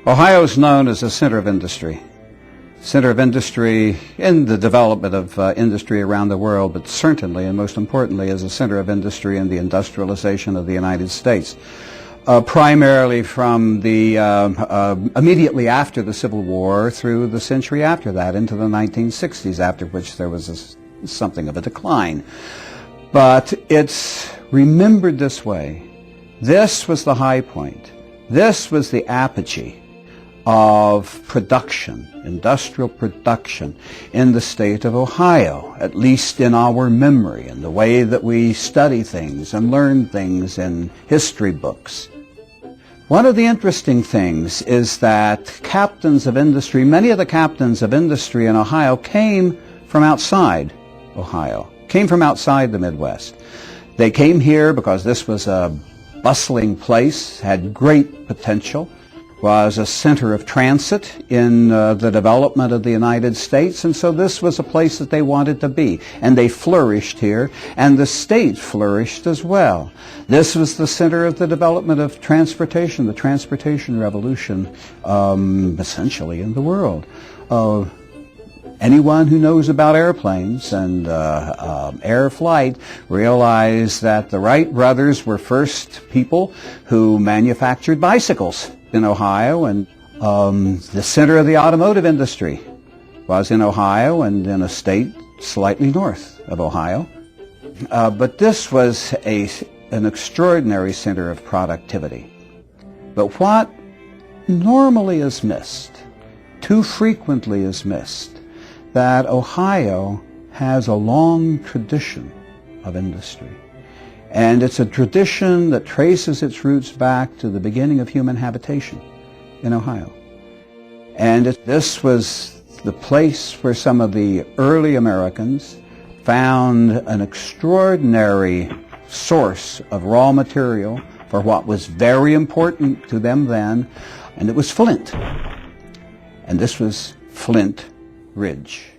Ohio is known as a center of industry. Center of industry in the development of industry around the world, but certainly and most importantly as a center of industry in the industrialization of the United States. Primarily from the immediately after the Civil War through the century after that into the 1960s, after which there was something of a decline. But it's remembered this way. This was the high point. This was the apogee of production, industrial production in the state of Ohio, at least in our memory, in the way that we study things and learn things in history books. One of the interesting things is that captains of industry, many of the captains of industry in Ohio came from outside Ohio, came from outside the Midwest. They came here because this was a bustling place, had great potential, was a center of transit in the development of the United States, and so this was a place that they wanted to be. And they flourished here, and the state flourished as well. This was the center of the development of transportation, the transportation revolution, essentially in the world. Anyone who knows about airplanes and air flight realize that the Wright brothers were first people who manufactured bicycles in Ohio, and the center of the automotive industry was in Ohio and in a state slightly north of Ohio. But this was an extraordinary center of productivity. But what normally is missed, too frequently is missed, that Ohio has a long tradition of industry. And it's a tradition that traces its roots back to the beginning of human habitation in Ohio. And this was the place where some of the early Americans found an extraordinary source of raw material for what was very important to them then, and it was flint. And this was Flint Ridge.